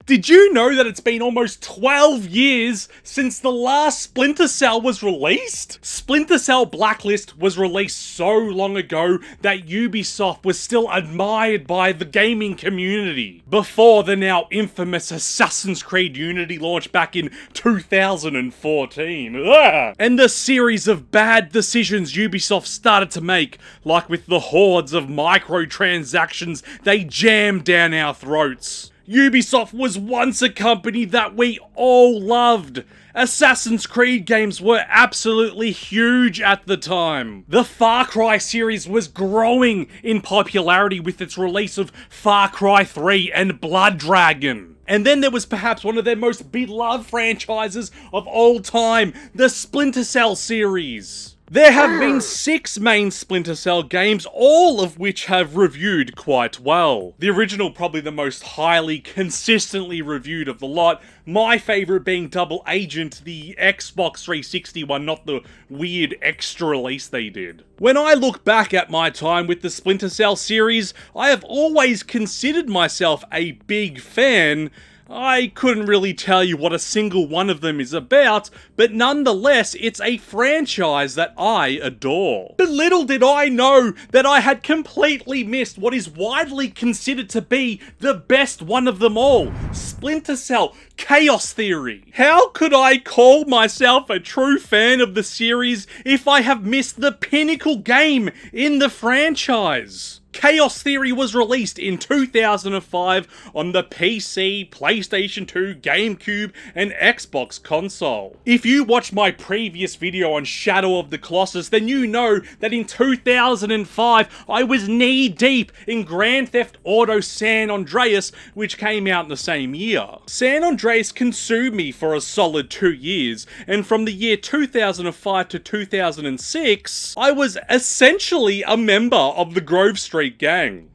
Did you know that it's been almost 12 years since the last Splinter Cell was released? Splinter Cell Blacklist was released so long ago that Ubisoft was still admired by the gaming community, before the now infamous Assassin's Creed Unity launch back in 2014. Ugh. And the series of bad decisions Ubisoft started to make, like with the hordes of microtransactions they jammed down our throats. Ubisoft was once a company that we all loved. Assassin's Creed games were absolutely huge at the time. The Far Cry series was growing in popularity with its release of Far Cry 3 and Blood Dragon. And then there was perhaps one of their most beloved franchises of all time, the Splinter Cell series. There have been 6 main Splinter Cell games, all of which have reviewed quite well. The original probably the most highly, consistently reviewed of the lot, my favourite being Double Agent, the Xbox 360 one, not the weird extra release they did. When I look back at my time with the Splinter Cell series, I have always considered myself a big fan. I couldn't really tell you what a single one of them is about, but nonetheless, it's a franchise that I adore. But little did I know that I had completely missed what is widely considered to be the best one of them all, Splinter Cell Chaos Theory. How could I call myself a true fan of the series if I have missed the pinnacle game in the franchise? Chaos Theory was released in 2005 on the PC, PlayStation 2, GameCube, and Xbox console. If you watched my previous video on Shadow of the Colossus, then you know that in 2005 I was knee-deep in Grand Theft Auto San Andreas, which came out in the same year. San Andreas consumed me for a solid 2 years, and from the year 2005 to 2006, I was essentially a member of the Grove Street Gang.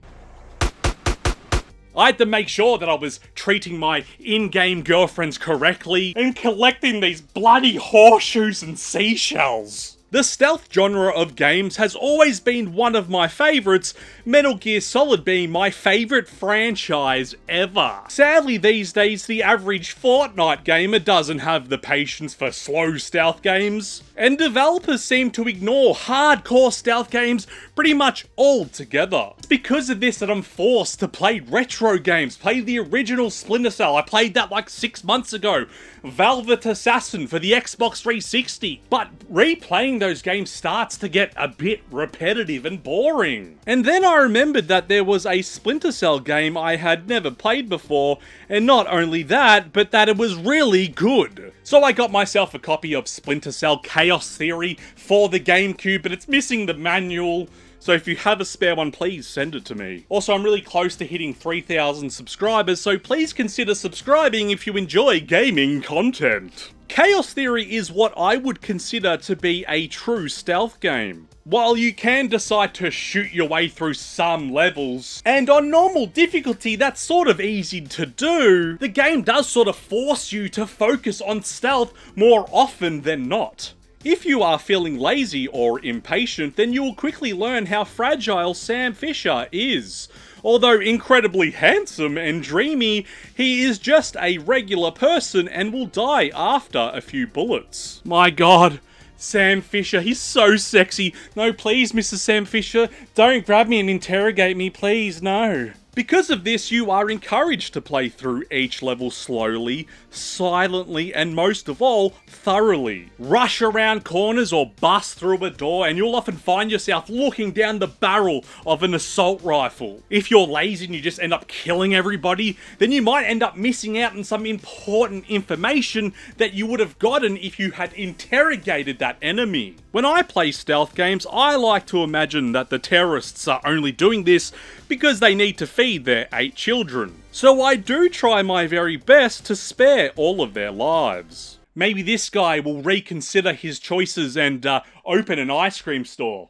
I had to make sure that I was treating my in-game girlfriends correctly and collecting these bloody horseshoes and seashells. The stealth genre of games has always been one of my favourites, Metal Gear Solid being my favourite franchise ever. Sadly these days the average Fortnite gamer doesn't have the patience for slow stealth games, and developers seem to ignore hardcore stealth games pretty much altogether. It's because of this that I'm forced to play retro games, play the original Splinter Cell, I played that like 6 months ago, Velvet Assassin for the Xbox 360, but replaying those games starts to get a bit repetitive and boring. And then I remembered that there was a Splinter Cell game I had never played before, and not only that, but that it was really good. So I got myself a copy of Splinter Cell Chaos Theory for the GameCube, but it's missing the manual. So if you have a spare one, please send it to me. Also, I'm really close to hitting 3,000 subscribers, so please consider subscribing if you enjoy gaming content. Chaos Theory is what I would consider to be a true stealth game. While you can decide to shoot your way through some levels, and on normal difficulty that's sort of easy to do, the game does sort of force you to focus on stealth more often than not. If you are feeling lazy or impatient, then you will quickly learn how fragile Sam Fisher is. Although incredibly handsome and dreamy, he is just a regular person and will die after a few bullets. My god, Sam Fisher, he's so sexy. No, please, Mrs. Sam Fisher, don't grab me and interrogate me, please, no. Because of this, you are encouraged to play through each level slowly, silently, and most of all, thoroughly. Rush around corners or bust through a door, and you'll often find yourself looking down the barrel of an assault rifle. If you're lazy and you just end up killing everybody, then you might end up missing out on some important information that you would have gotten if you had interrogated that enemy. When I play stealth games, I like to imagine that the terrorists are only doing this because they need to feed their 8 children. So I do try my very best to spare all of their lives. Maybe this guy will reconsider his choices and open an ice cream store.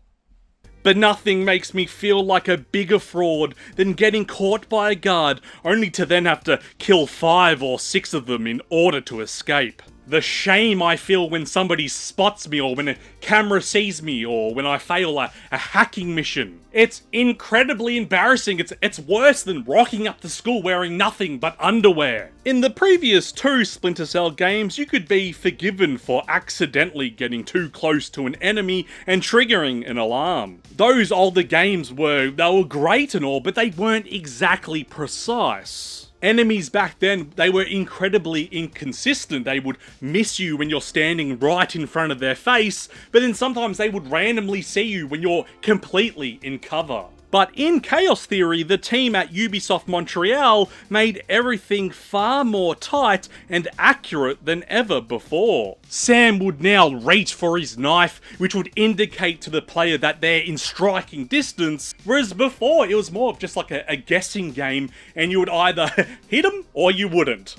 But nothing makes me feel like a bigger fraud than getting caught by a guard, only to then have to kill 5 or 6 of them in order to escape. The shame I feel when somebody spots me, or when a camera sees me, or when I fail a hacking mission. It's incredibly embarrassing. It's worse than rocking up to school wearing nothing but underwear. In the previous 2 Splinter Cell games, you could be forgiven for accidentally getting too close to an enemy and triggering an alarm. Those older games were great and all, but they weren't exactly precise. Enemies back then, they were incredibly inconsistent. They would miss you when you're standing right in front of their face, but then sometimes they would randomly see you when you're completely in cover. But in Chaos Theory, the team at Ubisoft Montreal made everything far more tight and accurate than ever before. Sam would now reach for his knife, which would indicate to the player that they're in striking distance, whereas before it was more of just like a guessing game, and you would either hit him or you wouldn't.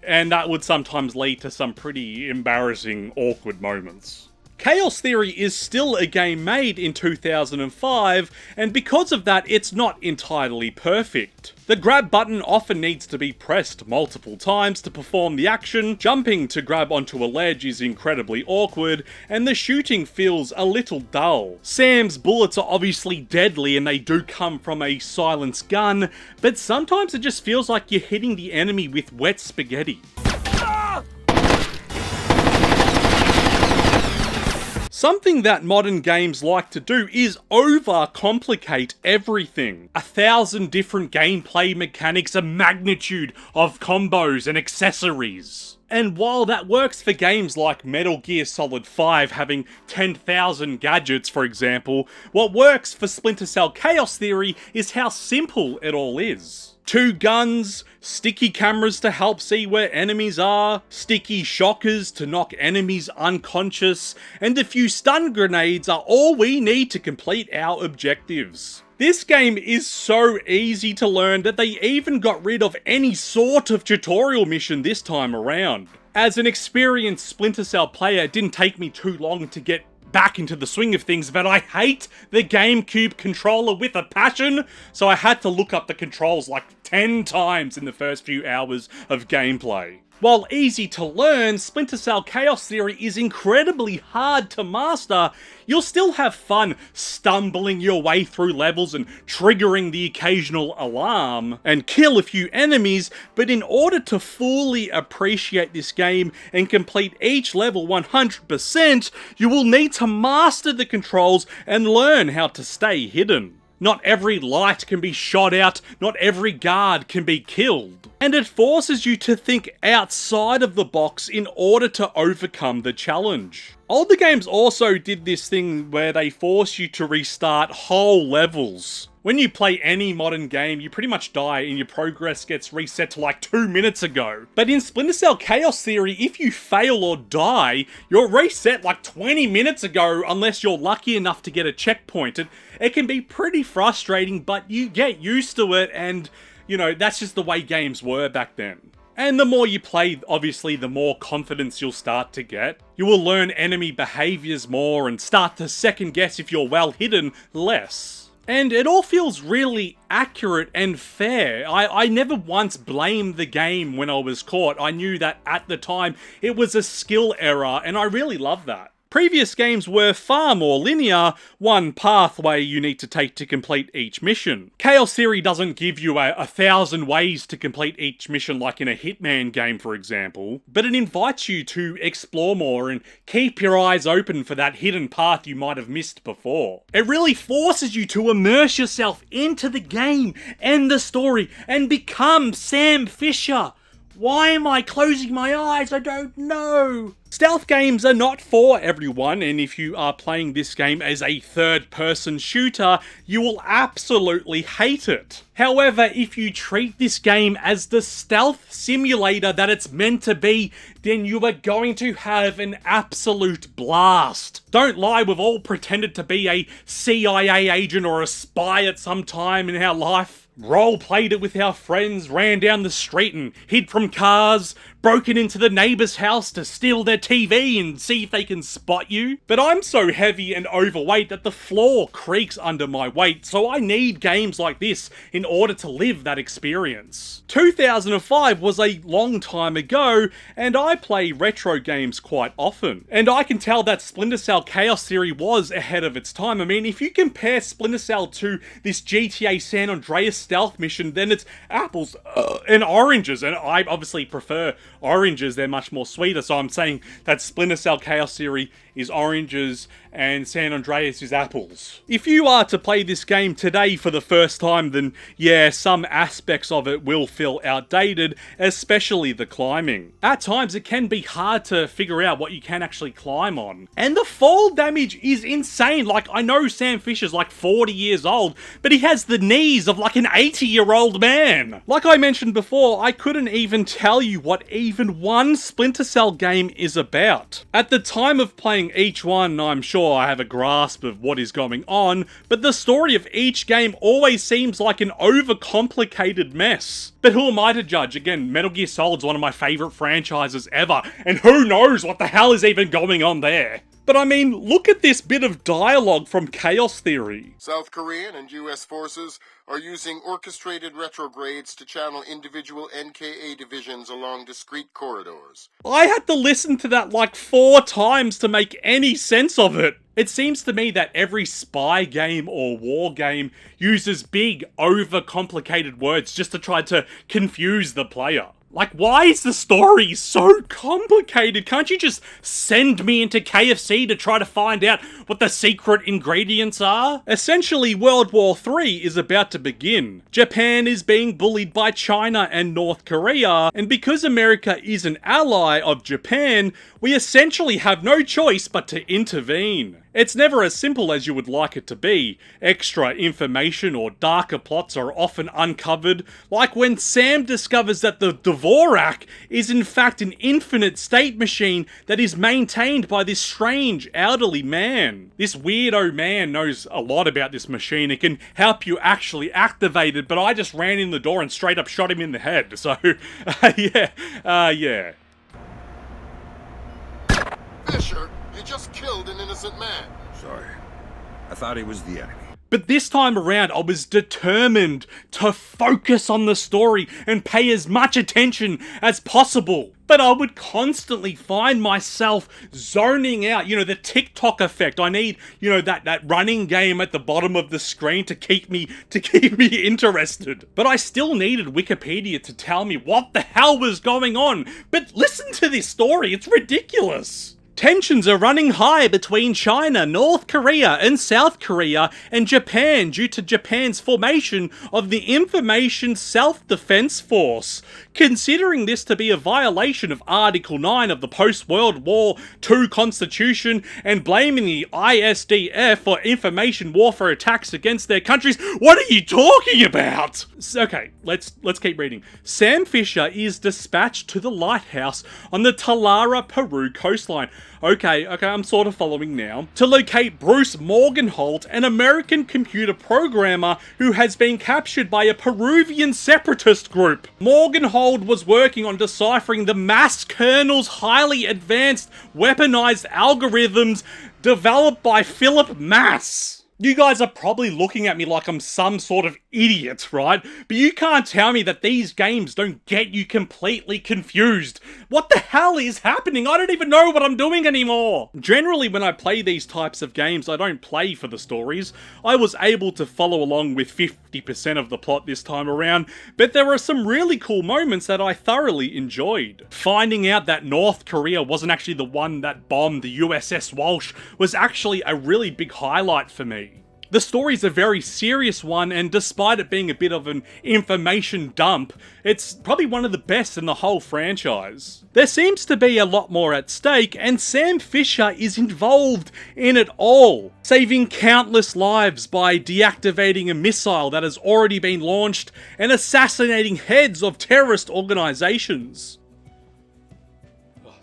And that would sometimes lead to some pretty embarrassing, awkward moments. Chaos Theory is still a game made in 2005, and because of that, it's not entirely perfect. The grab button often needs to be pressed multiple times to perform the action, jumping to grab onto a ledge is incredibly awkward, and the shooting feels a little dull. Sam's bullets are obviously deadly and they do come from a silenced gun, but sometimes it just feels like you're hitting the enemy with wet spaghetti. Something that modern games like to do is overcomplicate everything. 1,000 different gameplay mechanics, a magnitude of combos and accessories. And while that works for games like Metal Gear Solid 5 having 10,000 gadgets, for example, what works for Splinter Cell Chaos Theory is how simple it all is. 2 guns, sticky cameras to help see where enemies are, sticky shockers to knock enemies unconscious, and a few stun grenades are all we need to complete our objectives. This game is so easy to learn that they even got rid of any sort of tutorial mission this time around. As an experienced Splinter Cell player, it didn't take me too long to get back into the swing of things, but I hate the GameCube controller with a passion, so I had to look up the controls like 10 times in the first few hours of gameplay. While easy to learn, Splinter Cell Chaos Theory is incredibly hard to master. You'll still have fun stumbling your way through levels and triggering the occasional alarm and kill a few enemies, but in order to fully appreciate this game and complete each level 100%, you will need to master the controls and learn how to stay hidden. Not every light can be shot out, not every guard can be killed. And it forces you to think outside of the box in order to overcome the challenge. Older games also did this thing where they force you to restart whole levels. When you play any modern game, you pretty much die and your progress gets reset to like 2 minutes ago. But in Splinter Cell Chaos Theory, if you fail or die, you're reset like 20 minutes ago unless you're lucky enough to get a checkpoint. It can be pretty frustrating, but you get used to it, and you know, that's just the way games were back then. And the more you play, obviously, the more confidence you'll start to get. You will learn enemy behaviors more and start to second guess if you're well hidden less. And it all feels really accurate and fair. I never once blamed the game when I was caught. I knew that at the time it was a skill error, and I really love that. Previous games were far more linear, one pathway you need to take to complete each mission. Chaos Theory doesn't give you 1,000 ways to complete each mission like in a Hitman game, for example, but it invites you to explore more and keep your eyes open for that hidden path you might have missed before. It really forces you to immerse yourself into the game and the story and become Sam Fisher. Why am I closing my eyes? I don't know. Stealth games are not for everyone, and if you are playing this game as a third-person shooter, you will absolutely hate it. However, if you treat this game as the stealth simulator that it's meant to be, then you are going to have an absolute blast. Don't lie, we've all pretended to be a CIA agent or a spy at some time in our life. Role-played it with our friends, ran down the street and hid from cars, broken into the neighbor's house to steal their TV and see if they can spot you. But I'm so heavy and overweight that the floor creaks under my weight, so I need games like this in order to live that experience. 2005 was a long time ago, and I play retro games quite often. And I can tell that Splinter Cell Chaos Theory was ahead of its time. I mean, if you compare Splinter Cell to this GTA San Andreas stealth mission, then it's apples and oranges, and I obviously prefer oranges, they're much more sweeter, so I'm saying that Splinter Cell Chaos Theory is oranges and San Andreas is apples. If you are to play this game today for the first time, then yeah, some aspects of it will feel outdated, especially the climbing. At times it can be hard to figure out what you can actually climb on. And the fall damage is insane. Like, I know Sam Fisher's like 40 years old, but he has the knees of like an 80-year-old man. Like I mentioned before, I couldn't even tell you what even one Splinter Cell game is about. At the time of playing each one, I'm sure I have a grasp of what is going on, but the story of each game always seems like an overcomplicated mess. But who am I to judge? Again, Metal Gear Solid's one of my favourite franchises ever, and who knows what the hell is even going on there? But I mean, look at this bit of dialogue from Chaos Theory. South Korean and US forces are using orchestrated retrogrades to channel individual NKA divisions along discrete corridors. I had to listen to that like 4 times to make any sense of it. It seems to me that every spy game or war game uses big, overcomplicated words just to try to confuse the player. Like, why is the story so complicated? Can't you just send me into KFC to try to find out what the secret ingredients are? Essentially, World War III is about to begin. Japan is being bullied by China and North Korea, and because America is an ally of Japan, we essentially have no choice but to intervene. It's never as simple as you would like it to be. Extra information or darker plots are often uncovered, like when Sam discovers that the Dvorak is in fact an infinite state machine that is maintained by this strange elderly man. This weirdo man knows a lot about this machine. It can help you actually activate it, but I just ran in the door and straight up shot him in the head, so yeah. Fisher, you just killed an innocent man. Sorry. I thought he was the enemy. But this time around, I was determined to focus on the story and pay as much attention as possible. But I would constantly find myself zoning out, the TikTok effect. I need, that running game at the bottom of the screen to keep me interested. But I still needed Wikipedia to tell me what the hell was going on. But listen to this story, it's ridiculous. Tensions are running high between China, North Korea, and South Korea, and Japan due to Japan's formation of the Information Self-Defense Force. Considering this to be a violation of Article 9 of the post-World War II Constitution and blaming the ISDF for information warfare attacks against their countries, what are you talking about? Okay, let's keep reading. Sam Fisher is dispatched to the lighthouse on the Talara, Peru coastline. Okay, I'm sort of following now. To locate Bruce Morgenholt, an American computer programmer who has been captured by a Peruvian separatist group. Morgenholt was working on deciphering the mass kernel's highly advanced weaponized algorithms developed by Philip Mass. You guys are probably looking at me like I'm some sort of idiot, right? But you can't tell me that these games don't get you completely confused. What the hell is happening? I don't even know what I'm doing anymore. Generally, when I play these types of games, I don't play for the stories. I was able to follow along with 50% of the plot this time around, but there were some really cool moments that I thoroughly enjoyed. Finding out that North Korea wasn't actually the one that bombed the USS Walsh was actually a really big highlight for me. The story's a very serious one, and despite it being a bit of an information dump, it's probably one of the best in the whole franchise. There seems to be a lot more at stake, and Sam Fisher is involved in it all, saving countless lives by deactivating a missile that has already been launched and assassinating heads of terrorist organizations.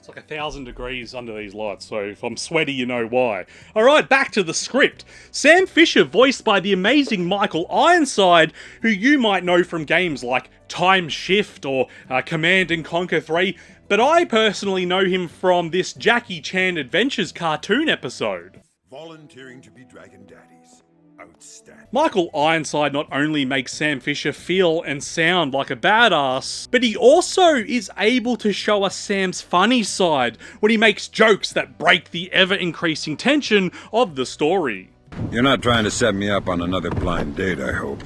It's like 1,000 degrees under these lights, so if I'm sweaty, you know why. Alright, back to the script. Sam Fisher, voiced by the amazing Michael Ironside, who you might know from games like Time Shift or Command & Conquer 3, but I personally know him from this Jackie Chan Adventures cartoon episode. Volunteering to be Dragon Daddies. Outstanding. Michael Ironside not only makes Sam Fisher feel and sound like a badass, but he also is able to show us Sam's funny side when he makes jokes that break the ever-increasing tension of the story. You're not trying to set me up on another blind date, I hope.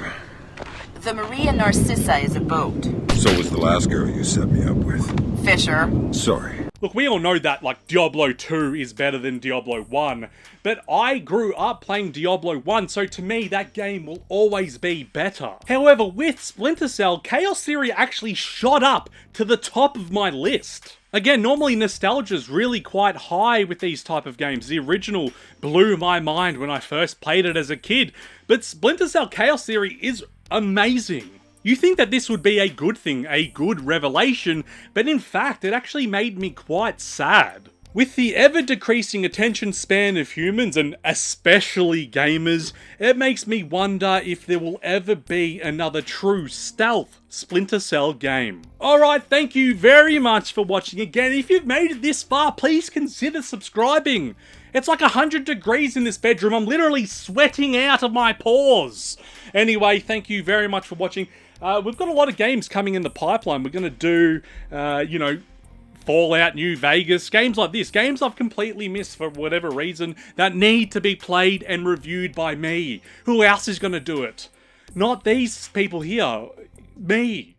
The Maria Narcissa is a boat. So was the last girl you set me up with. Fisher. Sorry. Look, we all know that, like, Diablo 2 is better than Diablo 1, but I grew up playing Diablo 1, so to me, that game will always be better. However, with Splinter Cell, Chaos Theory actually shot up to the top of my list. Again, normally nostalgia's really quite high with these type of games. The original blew my mind when I first played it as a kid, but Splinter Cell Chaos Theory is amazing. You think that this would be a good thing, a good revelation, but in fact, it actually made me quite sad. With the ever-decreasing attention span of humans, and especially gamers, it makes me wonder if there will ever be another true stealth Splinter Cell game. Alright, thank you very much for watching again. If you've made it this far, please consider subscribing. It's like 100 degrees in this bedroom. I'm literally sweating out of my pores. Anyway, thank you very much for watching. We've got a lot of games coming in the pipeline. We're going to do, you know, Fallout New Vegas, games like this. Games I've completely missed for whatever reason that need to be played and reviewed by me. Who else is going to do it? Not these people here. Me.